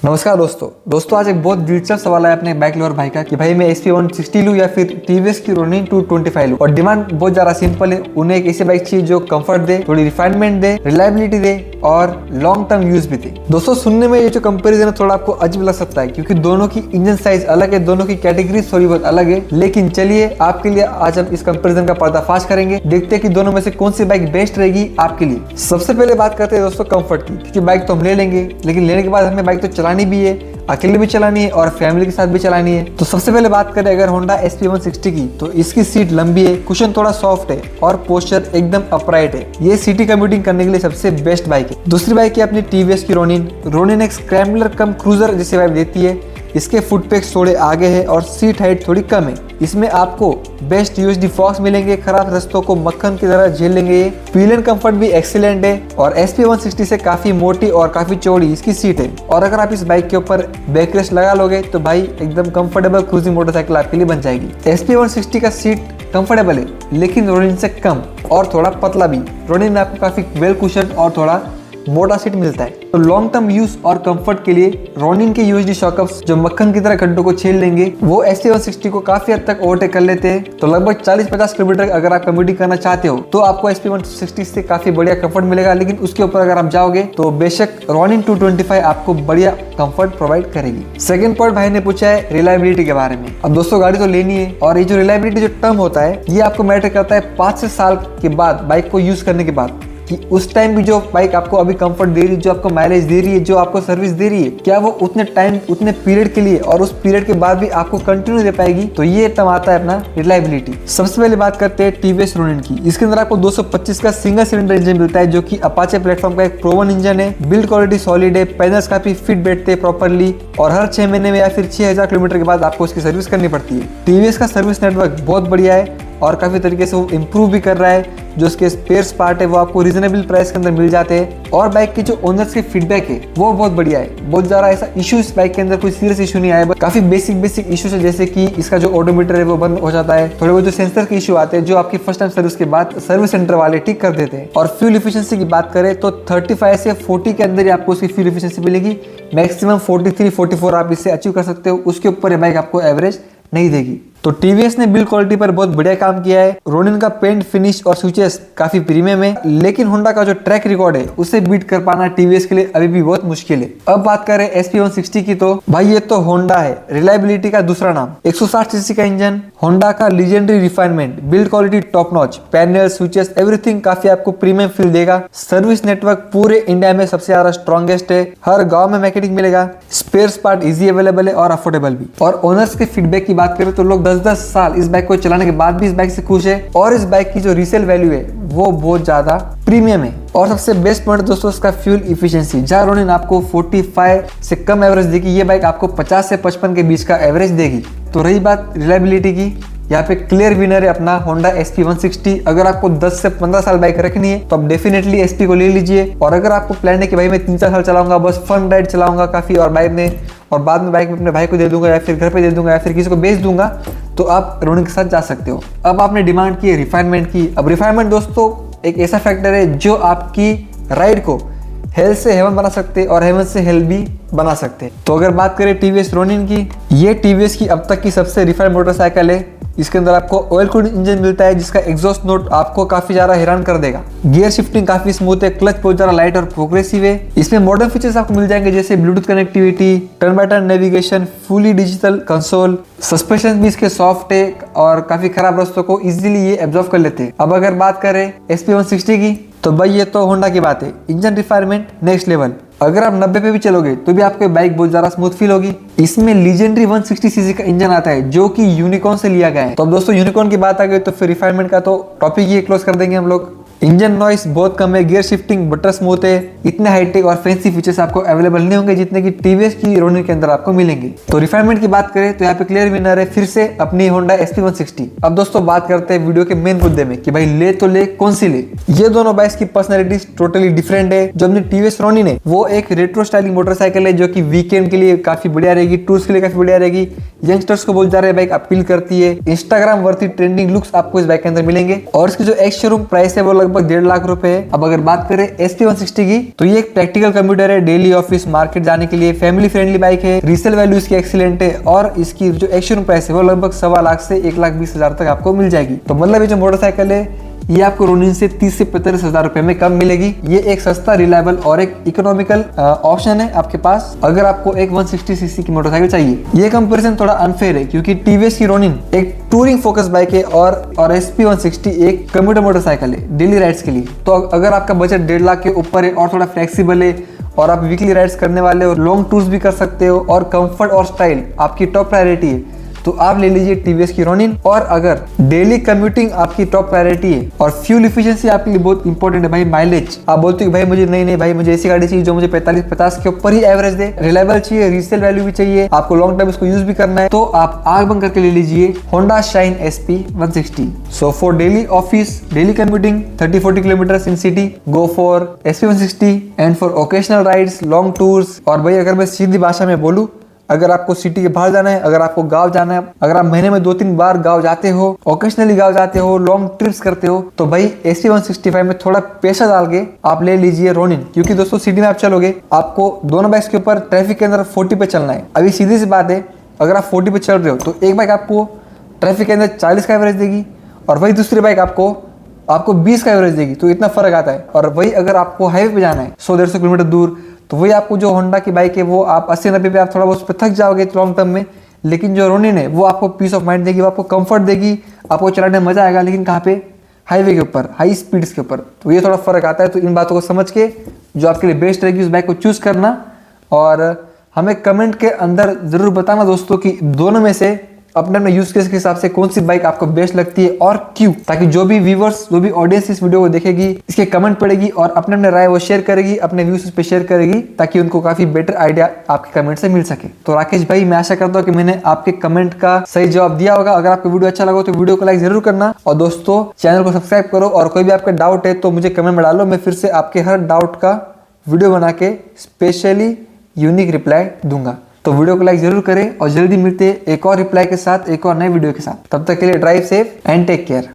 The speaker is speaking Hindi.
नमस्कार दोस्तों आज एक बहुत दिलचस्प सवाल है अपने बाइक लवर भाई का कि भाई मैं SP160 लूं या फिर टीवीएस की रोनिन 225 लूं। और डिमांड बहुत ज्यादा सिंपल है, उन्हें एक ऐसी बाइक चाहिए जो कंफर्ट दे, थोड़ी रिफाइनमेंट दे, रिलायबिलिटी दे और लॉन्ग टर्म यूज भी दे। दोस्तों सुनने में ये जो कंपैरिजन है थोड़ा आपको अजीब लग सकता है क्योंकि दोनों की इंजन साइज अलग है, दोनों की कैटेगरी थोड़ी बहुत अलग है। लेकिन चलिए आपके लिए आज हम इस कंपेरिजन का पर्दाफाश करेंगे, देखते हैं कि दोनों में से कौन सी बाइक बेस्ट रहेगी आपके लिए। सबसे पहले बात करते हैं दोस्तों कंफर्ट की, क्योंकि बाइक तो हम ले लेंगे लेकिन लेने के बाद हमें बाइक तो चलानी भी है, अकेले भी चलानी है और फैमिली के साथ भी चलानी है। तो सबसे पहले बात करें अगर होंडा SP160 की, तो इसकी सीट लंबी है, कुशन थोड़ा सॉफ्ट है और पोस्चर एकदम अपराइट है। ये सिटी कम्यूटिंग करने के लिए सबसे बेस्ट बाइक है। दूसरी बाइक है अपनी टीवीएस की रोनिन एक स्क्रैम्बलर कम क्रूजर जैसी वाइब देती है। इसके फुट पेक्स थोड़े आगे है और सीट हाइट थोड़ी कम है। इसमें आपको बेस्ट यूएसडी फॉक्स मिलेंगे, खराब रास्तों को मक्खन की तरह झेल लेंगे। ये व्हील एंड कंफर्ट भी एक्सीलेंट है और SP160 से काफी मोटी और काफी चौड़ी इसकी सीट है। और अगर आप इस बाइक के ऊपर बैकरेस्ट लगा लोगे तो भाई एकदम कंफर्टेबल क्रूजिंग मोटरसाइकिल आपके लिए बन जाएगी। SP160 का सीट कंफर्टेबल है लेकिन रोनिन से कम और थोड़ा पतला भी। रोनिन में आपको काफी वेल कुशन और थोड़ा मोटा सीट मिलता है। तो लॉन्ग टर्म यूज और कंफर्ट के लिए रोनिन के यूएसडी शॉकअप्स जो मक्खन की तरह खड्डों को छेल लेंगे वो SP160 को काफी हद तक ओवरटेक कर लेते हैं। तो लगभग 40-50 किलोमीटर अगर आप कम्यूटिंग करना चाहते हो तो आपको SP160 से काफी बढ़िया कंफर्ट मिलेगा। लेकिन उसके ऊपर अगर आप जाओगे तो बेशक रोनिन 225 आपको बढ़िया कंफर्ट प्रोवाइड करेगी। सेकंड पॉइंट भाई ने पूछा है रिलायबिलिटी के बारे में। अब दोस्तों गाड़ी तो लेनी है और ये जो रिलायबिलिटी जो टर्म होता है ये आपको मैटर करता है 5 से साल के बाद बाइक को यूज करने के बाद, कि उस टाइम भी जो बाइक आपको अभी कंफर्ट दे रही है, जो आपको माइलेज दे रही है, जो आपको सर्विस दे रही है, क्या वो उतने टाइम उतने पीरियड के लिए और उस पीरियड के बाद भी आपको कंटिन्यू दे पाएगी। तो ये टर्म आता है अपना रिलायबिलिटी। सबसे पहले बात करते हैं टीवीएस रोनिन की। इसके अंदर आपको 225 का सिंगल सिलेंडर इंजन मिलता है जो कि अपाचे प्लेटफॉर्म का एक प्रोवन इंजन है। बिल्ड क्वालिटी सॉलिड है, पैनल्स काफी फिट बैठते हैं प्रॉपरली और हर 6 महीने में या फिर 6000 किलोमीटर के बाद आपको उसकी सर्विस करनी पड़ती है। टीवीएस का सर्विस नेटवर्क बहुत बढ़िया है और काफी तरीके से वो इम्प्रूव भी कर रहा है। जो उसके स्पेयर्स पार्ट है वो आपको रीजनेबल प्राइस के अंदर मिल जाते हैं और बाइक के जो ओनर्स के फीडबैक है वो बहुत बढ़िया है। बहुत ज्यादा ऐसा इशू इस बाइक के अंदर कोई सीरियस इशू नहीं आया, काफी बेसिक इशूज है, जैसे कि इसका जो ऑडोमीटर है वो बंद हो जाता है, थोड़े बहुत जो सेंसर के इशू आते हैं जो आपकी फर्स्ट टाइम सर्विस के बाद सर्विस सेंटर वाले ठीक कर देते हैं। और फ्यूल इफिशियंसी की बात करें तो 35 से 40 के अंदर ही आपको उसकी फ्यूल इफिशियंसी मिलेगी। मैक्सिमम 43-44 आप इससे अचीव कर सकते हो, उसके ऊपर ये बाइक आपको एवरेज नहीं देगी। तो टीवीएस ने बिल्ड क्वालिटी पर बहुत बढ़िया काम किया है। रोनिन का पेंट फिनिश और स्विचेस काफी प्रीमियम है, लेकिन होंडा का जो ट्रैक रिकॉर्ड है उसे बीट कर पाना टीवीएस के लिए अभी भी बहुत मुश्किल है। अब बात करें SP160 की, तो भाई ये तो होंडा है, रिलायबिलिटी का दूसरा नाम। 160 सीसी का इंजन, होंडा का legendary refinement, build quality top notch, panel switches everything काफी आपको प्रीमियम फील देगा। सर्विस नेटवर्क पूरे इंडिया में सबसे ज्यादा स्ट्रॉन्गेस्ट है, हर गाँव में मैकेनिक मिलेगा, स्पेयर्स पार्ट इजी अवेलेबल है और अफोर्डेबल भी। और ओनर्स के फीडबैक की बात करें तो लोग 10 साल इस बाइक को चलाने के बाद भी इस बाइक से खुश है और इस बाइक की जो रीसेल वैल्यू है वो बहुत ज्यादा प्रीमियम है। और सबसे बेस्ट पॉइंट दोस्तों इसका फ्यूल इफिशिएंसी, जहां रोनिन आपको 45 से कम एवरेज देगी, ये बाइक आपको 50 से 55 के बीच का एवरेज देगी। तो रही बात रिलायबिलिटी की, यहाँ पे क्लियर विनर है अपना होंडा SP160। अगर आपको 10 से 15 साल बाइक रखनी है तो आप डेफिनेटली SP को ले लीजिए। और अगर आपको प्लान है कि भाई मैं 3-4 साल चलाऊंगा, बस फन राइड चलाऊंगा काफी और बाइक में और बाद में बाइक में अपने भाई को दे दूंगा या फिर घर पे दे दूंगा या फिर किसी को बेच दूंगा, तो आप रोनिन के साथ जा सकते हो। अब आपने डिमांड की है रिफाइनमेंट की। अब रिफाइनमेंट दोस्तों एक ऐसा फैक्टर है जो आपकी राइड को हेल से हेवन बना सकते हैं और हेवन से हेल भी बना सकते हैं। तो अगर बात करें टीवीएस रोनिन की, ये टीवीएस की अब तक की सबसे रिफाइंड मोटरसाइकिल है। इसके अंदर आपको ऑयल कूल्ड इंजन मिलता है जिसका एग्जॉस्ट नोट आपको काफी ज्यादा हैरान कर देगा। गियर शिफ्टिंग काफी स्मूथ है, क्लच बहुत ज्यादा लाइट और प्रोग्रेसिव है। इसमें मॉडर्न फीचर्स आपको मिल जाएंगे जैसे Bluetooth connectivity, turn by turn navigation, fully digital console, suspension भी इसके सॉफ्ट है और काफी खराब रास्तों को इजीली ये एब्जॉर्ब कर लेते हैं। अब अगर बात करें SP160 की, तो भाई ये तो होंडा की बात है, इंजन रिफाइनमेंट नेक्स्ट लेवल। अगर आप 90 पे भी चलोगे तो भी आपको बाइक बहुत ज्यादा स्मूथ फील होगी। इसमें लीजेंडरी 160 सीसी का इंजन आता है जो कि यूनिकॉर्न से लिया गया है। तो अब दोस्तों यूनिकॉर्न की बात आ गई तो फिर रिफाइनमेंट का तो टॉपिक ही क्लोज कर देंगे हम लोग। इंजन नॉइस बहुत कम है, गियर शिफ्टिंग बटर स्मूथ है, इतने हाईटेक और फैंसी फीचर्स आपको अवेलेबल नहीं होंगे जितने की टीवीएस की रोनिन के अंदर आपको मिलेंगे। तो रिफाइनमेंट की बात करें तो यहाँ पे क्लियर विनर है फिर से अपनी होंडा SP160। अब दोस्तों बात करते हैं वीडियो के मेन मुद्दे में कि भाई ले तो ले कौन सी ले। ये दोनों बाइक्स की पर्सनैलिटीज टोटली डिफरेंट है। जो अपनी टीवीएस रोनिन है वो एक रेट्रो स्टाइलिंग मोटरसाइकिल है जो कि वीकेंड के लिए काफी बढ़िया रहेगी, टूर्स के लिए काफी बढ़िया रहेगी, यंगस्टर्स को बहुत ज्यादा बाइक अपील करती है, इंस्टाग्राम वर्थी ट्रेंडिंग लुक्स आपको इस बाइक के अंदर मिलेंगे। और इसकी जो एक्स शोरूम प्राइस है वो लगभग 1.5 लाख रुपए है। अब अगर बात करें SP160 की, तो ये एक प्रैक्टिकल कंप्यूटर है, डेली ऑफिस मार्केट जाने के लिए, फैमिली फ्रेंडली बाइक है, रीसेल वैल्यू इसकी एक्सीलेंट है और इसकी जो एक्शन प्राइस है वो लगभग 1.25 लाख से 1,20,000 तक आपको मिल जाएगी। तो मतलब ये जो मोटरसाइकिल है ये आपको रोनिन से 30 से 45 हजार रुपए में कम मिलेगी। ये एक सस्ता, रिलायबल और एक इकोनॉमिकल ऑप्शन है आपके पास अगर आपको एक 160 सीसी की मोटरसाइकिल चाहिए। ये कंपैरिजन थोड़ा अनफेयर है क्योंकि टीवीएस की रोनिन एक टूरिंग फोकस बाइक है और SP160 एक कम्यूटर मोटरसाइकिल है डेली राइड्स के लिए। तो अगर आपका बजट 1.5 लाख के ऊपर है और थोड़ा फ्लेक्सिबल है और आप वीकली राइड्स करने वाले हो, लॉन्ग टूर्स भी कर सकते हो और कंफर्ट और स्टाइल आपकी टॉप प्रायोरिटी है, तो आप ले लीजिए टीवीएस की रोनिन। और अगर डेली कम्यूटिंग आपकी टॉप प्रायोरिटी है और फ्यूल इफिशिएंसी आपके लिए बहुत इंपॉर्टेंट है भाई, माइलेज आप बोलते हो भाई मुझे नहीं भाई मुझे ऐसी गाड़ी चाहिए जो मुझे 45-50 के ऊपर ही एवरेज दे, रिलायबल चाहिए, रीसेल वैल्यू भी चाहिए, आपको लॉन्ग टाइम इसको यूज भी करना है, तो आप आग बंद करके ले लीजिए Honda Shine SP160। So for daily office, daily commuting 30-40 kilometre in city, go for SP160 and for occasional rides, long tours. और भाई अगर मैं सीधी भाषा में बोलूं, अगर आपको सिटी के बाहर जाना है, अगर आपको गांव जाना है, अगर आप महीने में 2-3 बार गांव जाते हो, ओकेशनली गांव जाते हो, लॉन्ग ट्रिप्स करते हो, तो भाई SP165 में थोड़ा पैसा डाल के आप ले लीजिए रोनिन। क्योंकि दोस्तों सिटी में आप चलोगे, आपको दोनों बाइक्स के ऊपर ट्रैफिक के अंदर 40 पे चलना है। अभी सीधी सी बात है, अगर आप 40 पे चल रहे हो तो एक बाइक आपको ट्रैफिक के अंदर 40 का एवरेज देगी और वही दूसरी बाइक आपको 20 का एवरेज देगी। तो इतना फर्क आता है। और वही अगर आपको हाईवे पे जाना है 100-150 किलोमीटर दूर, तो वही आपको जो होंडा की बाइक है वो आप 80-90 पे आप थोड़ा बहुत थक जाओगे लॉन्ग टर्म में, लेकिन जो रोनिन है वो आपको पीस ऑफ माइंड देगी, वो आपको कंफर्ट देगी, आपको चलाने में मजा आएगा, लेकिन कहाँ पे, हाईवे के ऊपर, हाई स्पीड्स के ऊपर। तो ये थोड़ा फर्क आता है। तो इन बातों को समझ के जो आपके लिए बेस्ट रहेगी उस बाइक को चूज करना। और हमें कमेंट के अंदर जरूर बताना दोस्तों कि दोनों में से अपने अपने यूज केस के हिसाब से कौन सी बाइक आपको बेस्ट लगती है और क्यों, ताकि जो भी व्यूवर्स, जो भी ऑडियंस इस वीडियो को देखेगी, इसके कमेंट पड़ेगी और अपने अपने राय वो शेयर करेगी, अपने व्यूज पे शेयर करेगी, ताकि उनको काफी बेटर आइडिया आपके कमेंट से मिल सके। तो राकेश भाई, मैं आशा करता हूँ कि मैंने आपके कमेंट का सही जवाब दिया होगा। अगर आपको वीडियो अच्छा लगा तो वीडियो को लाइक जरूर करना और दोस्तों चैनल को सब्सक्राइब करो। और कोई भी आपका डाउट है तो मुझे कमेंट में डालो, मैं फिर से आपके हर डाउट का वीडियो बना के स्पेशली यूनिक रिप्लाई दूंगा। तो वीडियो को लाइक जरूर करें और जल्दी मिलते हैं एक और रिप्लाई के साथ, एक और नए वीडियो के साथ। तब तक के लिए drive safe and take care.